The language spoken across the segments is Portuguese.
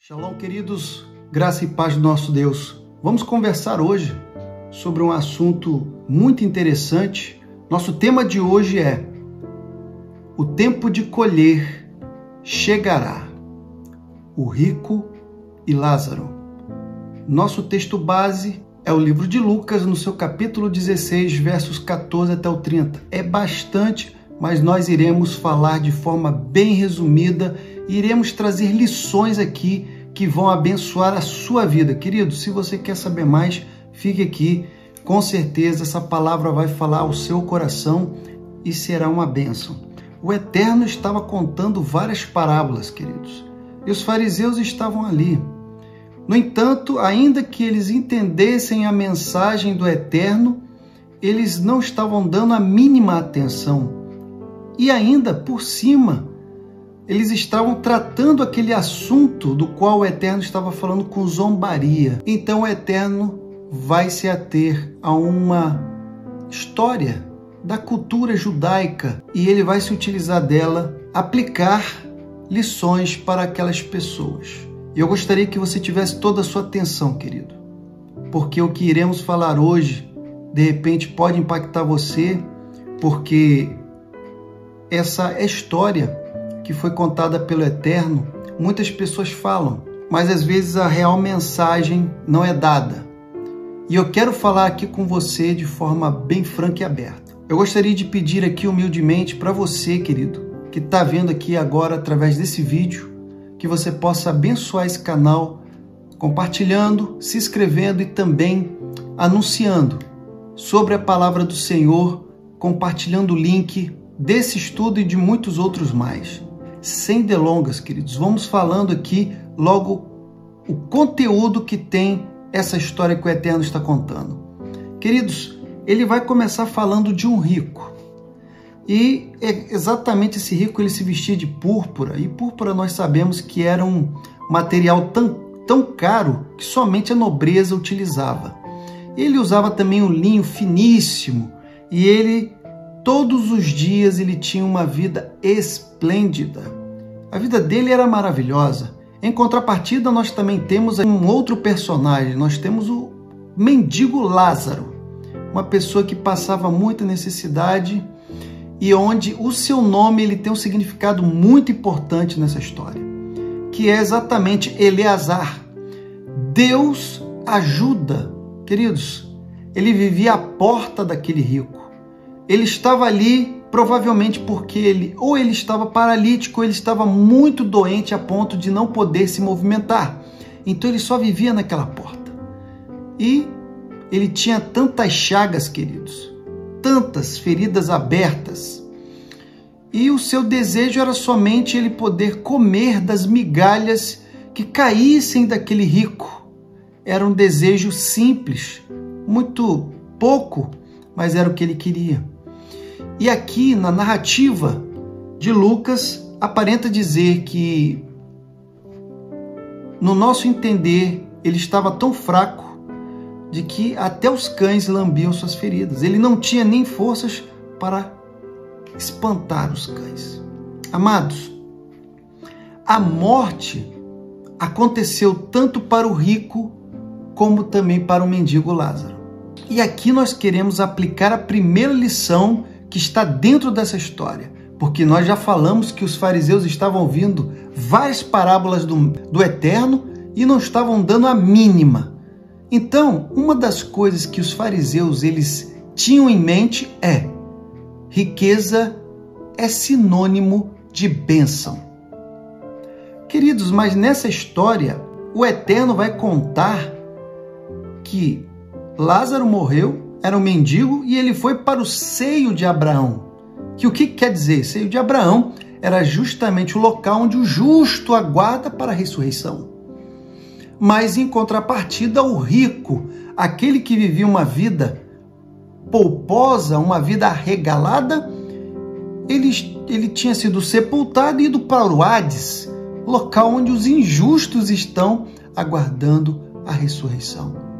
Shalom, queridos, graça e paz do nosso Deus. Vamos conversar hoje sobre um assunto muito interessante. Nosso tema de hoje é: o tempo de colher chegará. O rico e Lázaro. Nosso texto base é o livro de Lucas, no seu capítulo 16, versos 14 até o 30. É bastante, mas nós iremos falar de forma bem resumida e iremos trazer lições aqui que vão abençoar a sua vida. Querido, se você quer saber mais, fique aqui. Com certeza essa palavra vai falar ao seu coração e será uma bênção. O Eterno estava contando várias parábolas, queridos, e os fariseus estavam ali. No entanto, ainda que eles entendessem a mensagem do Eterno, eles não estavam dando a mínima atenção. E ainda, por cima, eles estavam tratando aquele assunto do qual o Eterno estava falando com zombaria. Então o Eterno vai se ater a uma história da cultura judaica e ele vai se utilizar dela, aplicar lições para aquelas pessoas. E eu gostaria que você tivesse toda a sua atenção, querido, porque o que iremos falar hoje, de repente, pode impactar você, porque essa história que foi contada pelo Eterno, muitas pessoas falam, mas às vezes a real mensagem não é dada. E eu quero falar aqui com você de forma bem franca e aberta. Eu gostaria de pedir aqui humildemente para você, querido, que está vendo aqui agora através desse vídeo, que você possa abençoar esse canal, compartilhando, se inscrevendo e também anunciando sobre a palavra do Senhor, compartilhando o link desse estudo e de muitos outros mais. Sem delongas, queridos, vamos falando aqui logo o conteúdo que tem essa história que o Eterno está contando. Queridos, ele vai começar falando de um rico. E exatamente esse rico, ele se vestia de púrpura. E púrpura nós sabemos que era um material tão caro que somente a nobreza utilizava. Ele usava também um linho finíssimo. E ele, todos os dias, ele tinha uma vida esplêndida. A vida dele era maravilhosa. Em contrapartida, nós também temos um outro personagem. Nós temos o mendigo Lázaro, uma pessoa que passava muita necessidade e onde o seu nome ele tem um significado muito importante nessa história, que é exatamente Eleazar. Deus ajuda. Queridos, ele vivia à porta daquele rico. Ele estava ali provavelmente porque ele estava paralítico, ou ele estava muito doente a ponto de não poder se movimentar. Então ele só vivia naquela porta. E ele tinha tantas chagas, queridos, tantas feridas abertas. E o seu desejo era somente ele poder comer das migalhas que caíssem daquele rico. Era um desejo simples, muito pouco, mas era o que ele queria. E aqui na narrativa de Lucas, aparenta dizer que, no nosso entender, ele estava tão fraco de que até os cães lambiam suas feridas. Ele não tinha nem forças para espantar os cães. Amados, a morte aconteceu tanto para o rico como também para o mendigo Lázaro. E aqui nós queremos aplicar a primeira lição que está dentro dessa história, porque nós já falamos que os fariseus estavam ouvindo várias parábolas do Eterno e não estavam dando a mínima. Então, uma das coisas que os fariseus eles tinham em mente é: riqueza é sinônimo de bênção. Queridos, mas nessa história, o Eterno vai contar que Lázaro morreu, era um mendigo, e ele foi para o seio de Abraão. Que o que quer dizer? Seio de Abraão era justamente o local onde o justo aguarda para a ressurreição. Mas em contrapartida, o rico, aquele que vivia uma vida polposa, uma vida arregalada, ele tinha sido sepultado e ido para o Hades, local onde os injustos estão aguardando a ressurreição.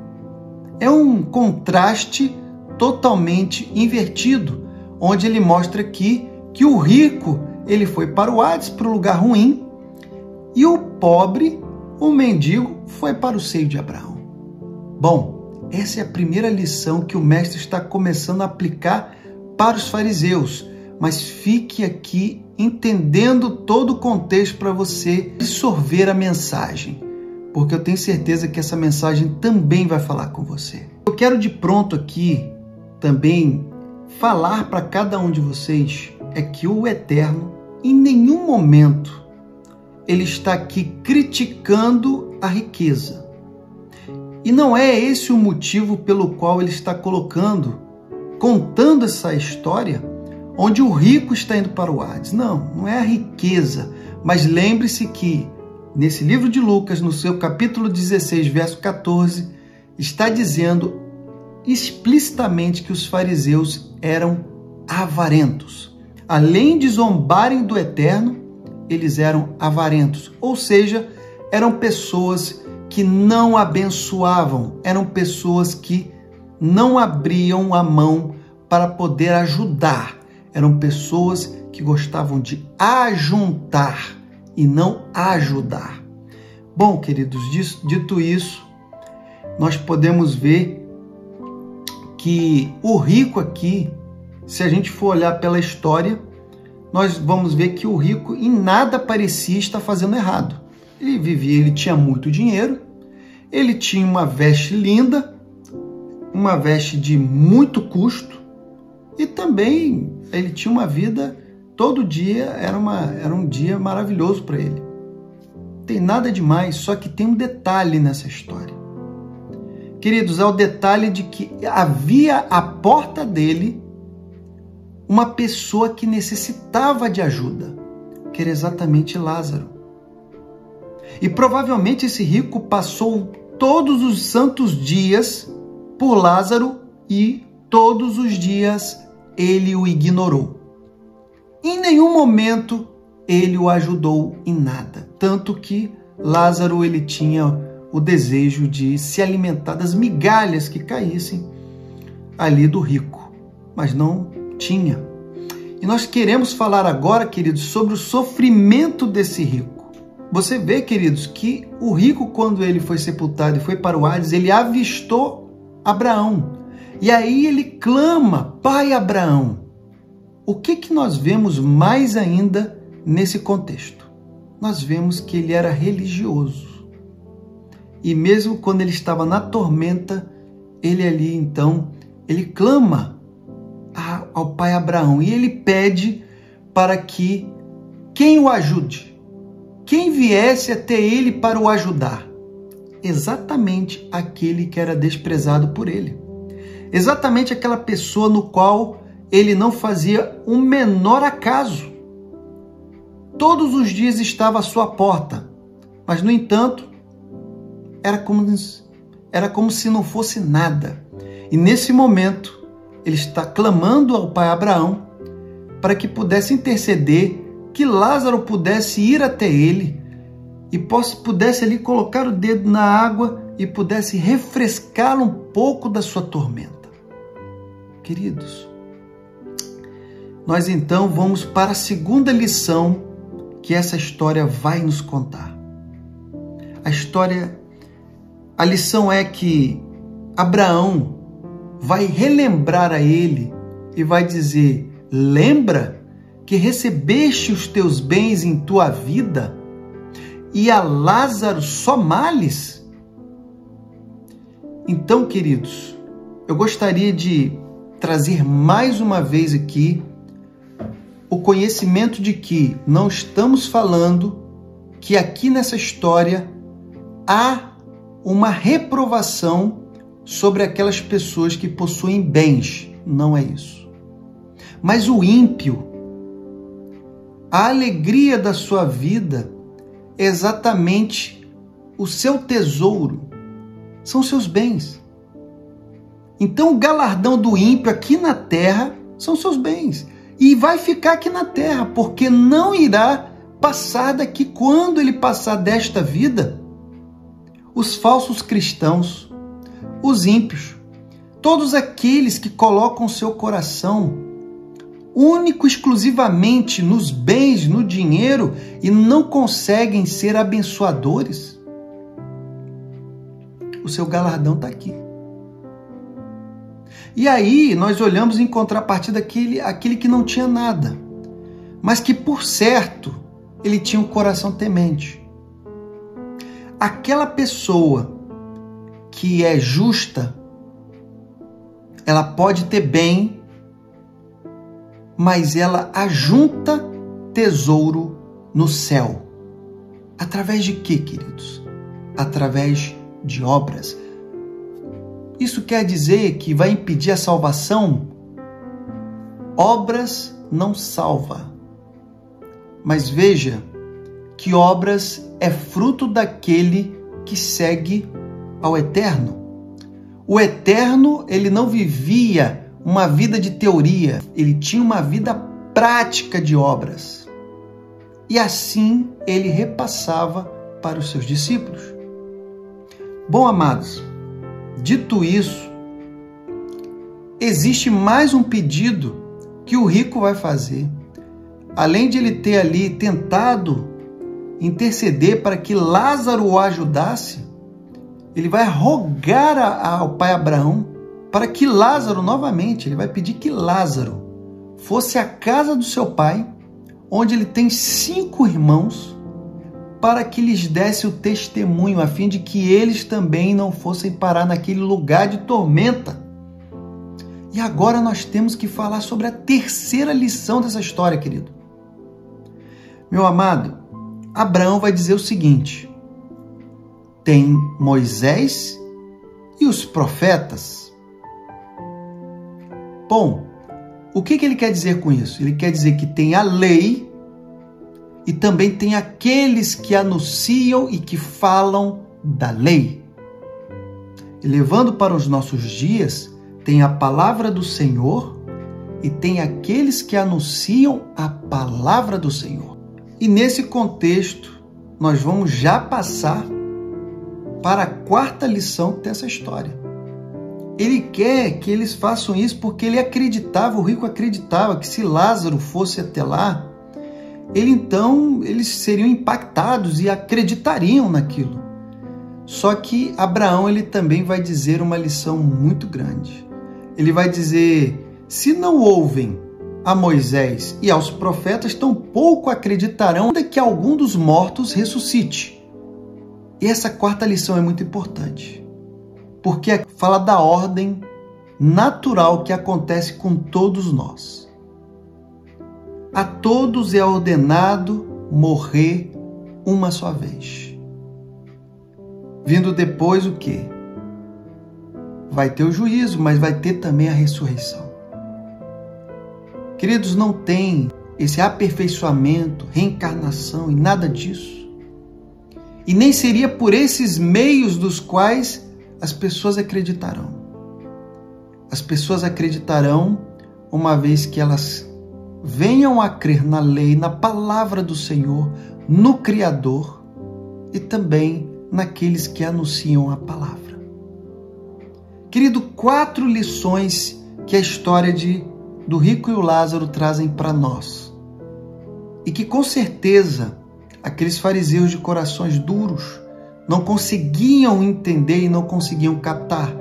É um contraste totalmente invertido, onde ele mostra aqui que o rico ele foi para o Hades, para o lugar ruim, e o pobre o mendigo foi para o seio de Abraão. Bom, essa é a primeira lição que o mestre está começando a aplicar para os fariseus, mas fique aqui entendendo todo o contexto para você absorver a mensagem, porque eu tenho certeza que essa mensagem também vai falar com você. Eu quero de pronto aqui também falar para cada um de vocês é que o Eterno, em nenhum momento, ele está aqui criticando a riqueza. E não é esse o motivo pelo qual ele está contando essa história, onde o rico está indo para o Hades. Não é a riqueza. Mas lembre-se que, nesse livro de Lucas, no seu capítulo 16, verso 14, está dizendo explicitamente que os fariseus eram avarentos. Além de zombarem do Eterno, eles eram avarentos. Ou seja, eram pessoas que não abençoavam, eram pessoas que não abriam a mão para poder ajudar. Eram pessoas que gostavam de ajuntar e não ajudar. Bom, queridos, dito isso, nós podemos ver que o rico aqui, se a gente for olhar pela história, nós vamos ver que o rico em nada parecia estar fazendo errado. Ele tinha muito dinheiro, ele tinha uma veste linda, uma veste de muito custo, e também ele tinha uma vida, todo dia era um dia maravilhoso para ele. Não tem nada demais, só que tem um detalhe nessa história. Queridos, é o detalhe de que havia à porta dele uma pessoa que necessitava de ajuda, que era exatamente Lázaro. E provavelmente esse rico passou todos os santos dias por Lázaro e todos os dias ele o ignorou. Em nenhum momento ele o ajudou em nada. Tanto que Lázaro ele tinha o desejo de se alimentar das migalhas que caíssem ali do rico, mas não tinha. E nós queremos falar agora, queridos, sobre o sofrimento desse rico. Você vê, queridos, que o rico, quando ele foi sepultado e foi para o Hades, ele avistou Abraão. E aí ele clama, Pai Abraão. O que nós vemos mais ainda nesse contexto? Nós vemos que ele era religioso. E mesmo quando ele estava na tormenta, ele ali, então, ele clama ao pai Abraão. E ele pede para que quem o ajude, quem viesse até ele para o ajudar. Exatamente aquele que era desprezado por ele. Exatamente aquela pessoa no qual ele não fazia o menor acaso. Todos os dias estava à sua porta, mas, no entanto, era como se não fosse nada. E nesse momento, ele está clamando ao pai Abraão para que pudesse interceder, que Lázaro pudesse ir até ele e pudesse ali colocar o dedo na água e pudesse refrescá-lo um pouco da sua tormenta. Queridos, nós então vamos para a segunda lição que essa história vai nos contar. A lição é que Abraão vai relembrar a ele e vai dizer: lembra que recebeste os teus bens em tua vida e a Lázaro só males? Então, queridos, eu gostaria de trazer mais uma vez aqui o conhecimento de que não estamos falando que aqui nessa história há uma reprovação sobre aquelas pessoas que possuem bens. Não é isso. Mas o ímpio, a alegria da sua vida é exatamente o seu tesouro, são seus bens. Então o galardão do ímpio aqui na terra são seus bens. E vai ficar aqui na terra, porque não irá passar daqui. Quando ele passar desta vida, os falsos cristãos, os ímpios, todos aqueles que colocam seu coração único, exclusivamente nos bens, no dinheiro e não conseguem ser abençoadores, o seu galardão está aqui. E aí nós olhamos em contrapartida aquele que não tinha nada, mas que por certo ele tinha um coração temente. Aquela pessoa que é justa, ela pode ter bem, mas ela ajunta tesouro no céu. Através de quê, queridos? Através de obras. Isso quer dizer que vai impedir a salvação? Obras não salva. Mas veja que obras é fruto daquele que segue ao Eterno. O Eterno, ele não vivia uma vida de teoria, ele tinha uma vida prática de obras. E assim ele repassava para os seus discípulos. Bom, amados, dito isso, existe mais um pedido que o rico vai fazer. Além de ele ter ali tentado interceder para que Lázaro o ajudasse, ele vai rogar ao pai Abraão para que Lázaro, novamente, ele vai pedir que Lázaro fosse à casa do seu pai, onde ele tem 5 irmãos, para que lhes desse o testemunho, a fim de que eles também não fossem parar naquele lugar de tormenta. E agora nós temos que falar sobre a terceira lição dessa história, querido. Meu amado, Abraão vai dizer o seguinte: tem Moisés e os profetas. Bom, o que ele quer dizer com isso? Ele quer dizer que tem a lei e também tem aqueles que anunciam e que falam da lei. E levando para os nossos dias, tem a palavra do Senhor e tem aqueles que anunciam a palavra do Senhor. E nesse contexto, nós vamos já passar para a quarta lição dessa história. Ele quer que eles façam isso porque ele acreditava, o rico acreditava que se Lázaro fosse até lá, eles seriam impactados e acreditariam naquilo. Só que Abraão, ele também vai dizer uma lição muito grande. Ele vai dizer: se não ouvem a Moisés e aos profetas, tampouco acreditarão ainda que algum dos mortos ressuscite. E essa quarta lição é muito importante, porque fala da ordem natural que acontece com todos nós. A todos é ordenado morrer uma só vez. Vindo depois o quê? Vai ter o juízo, mas vai ter também a ressurreição. Queridos, não tem esse aperfeiçoamento, reencarnação e nada disso. E nem seria por esses meios dos quais as pessoas acreditarão. As pessoas acreditarão uma vez que elas venham a crer na lei, na palavra do Senhor, no Criador e também naqueles que anunciam a palavra. Querido, 4 lições que a história do rico e o Lázaro trazem para nós. E que com certeza aqueles fariseus de corações duros não conseguiam entender e não conseguiam captar.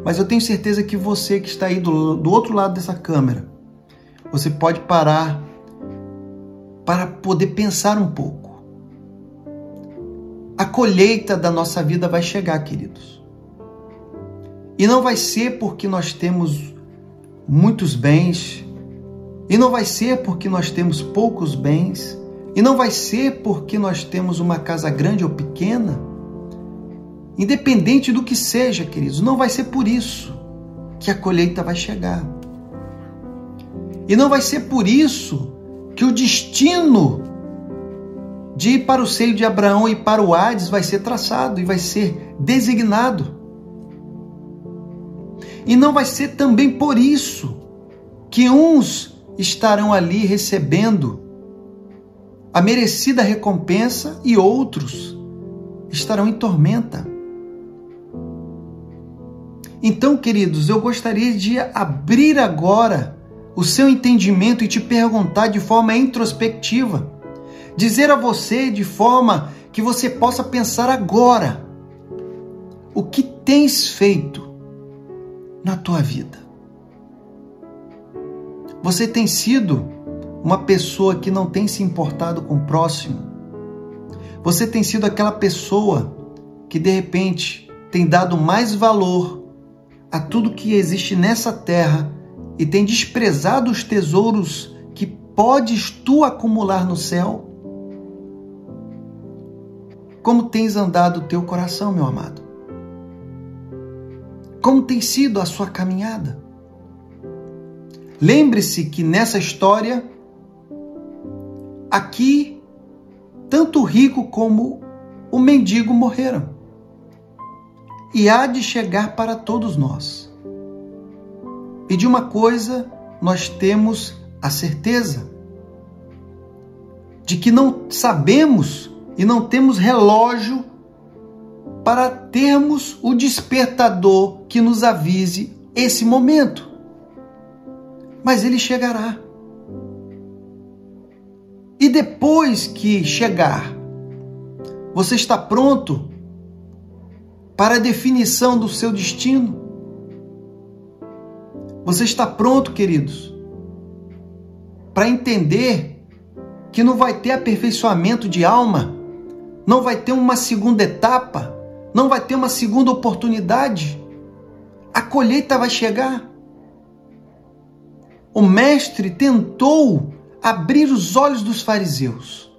Mas eu tenho certeza que você que está aí do outro lado dessa câmera, você pode parar para poder pensar um pouco. A colheita da nossa vida vai chegar, queridos. E não vai ser porque nós temos muitos bens, e não vai ser porque nós temos poucos bens, e não vai ser porque nós temos uma casa grande ou pequena. Independente do que seja, queridos, não vai ser por isso que a colheita vai chegar. E não vai ser por isso que o destino de ir para o seio de Abraão e para o Hades vai ser traçado e vai ser designado. E não vai ser também por isso que uns estarão ali recebendo a merecida recompensa e outros estarão em tormenta. Então, queridos, eu gostaria de abrir agora o seu entendimento e te perguntar de forma introspectiva, dizer a você de forma que você possa pensar agora: o que tens feito na tua vida? Você tem sido uma pessoa que não tem se importado com o próximo? Você tem sido aquela pessoa que de repente tem dado mais valor a tudo que existe nessa terra e tem desprezado os tesouros que podes tu acumular no céu? Como tens andado o teu coração, meu amado? Como tem sido a sua caminhada? Lembre-se que nessa história, aqui, tanto o rico como o mendigo morreram. E há de chegar para todos nós. E de uma coisa nós temos a certeza, de que não sabemos e não temos relógio para termos o despertador que nos avise esse momento. Mas ele chegará. E depois que chegar, você está pronto para a definição do seu destino? Você está pronto, queridos, para entender que não vai ter aperfeiçoamento de alma, não vai ter uma segunda etapa, não vai ter uma segunda oportunidade? A colheita vai chegar. O mestre tentou abrir os olhos dos fariseus,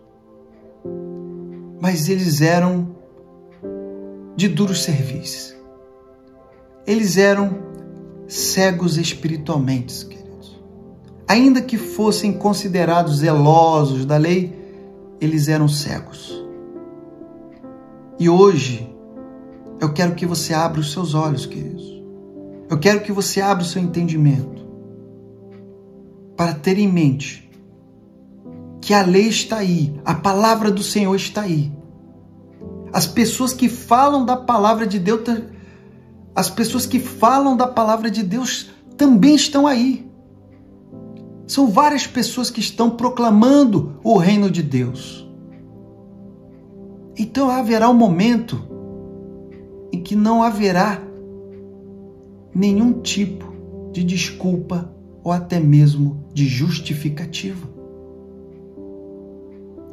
mas eles eram de duros cerviz. Eles eram cegos espiritualmente, queridos. Ainda que fossem considerados zelosos da lei, eles eram cegos. E hoje, eu quero que você abra os seus olhos, queridos. Eu quero que você abra o seu entendimento para ter em mente que a lei está aí, a palavra do Senhor está aí. As pessoas que falam da palavra de Deus, também estão aí. São várias pessoas que estão proclamando o reino de Deus. Então haverá um momento em que não haverá nenhum tipo de desculpa ou até mesmo de justificativa.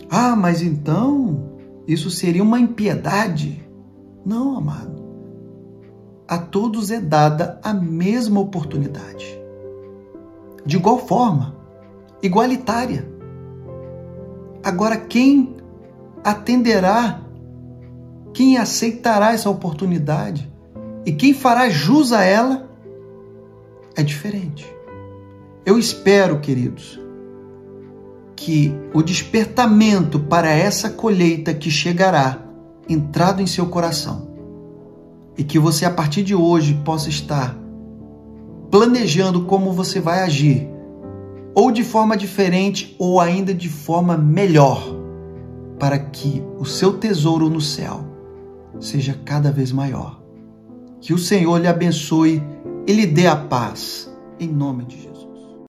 Ah, mas então isso seria uma impiedade? Não, amado. A todos é dada a mesma oportunidade. De igual forma, igualitária. Agora, quem atenderá, quem aceitará essa oportunidade e quem fará jus a ela é diferente. Eu espero, queridos, que o despertamento para essa colheita que chegará entrado em seu coração e que você, a partir de hoje, possa estar planejando como você vai agir, ou de forma diferente ou ainda de forma melhor, para que o seu tesouro no céu seja cada vez maior. Que o Senhor lhe abençoe e lhe dê a paz, em nome de Jesus.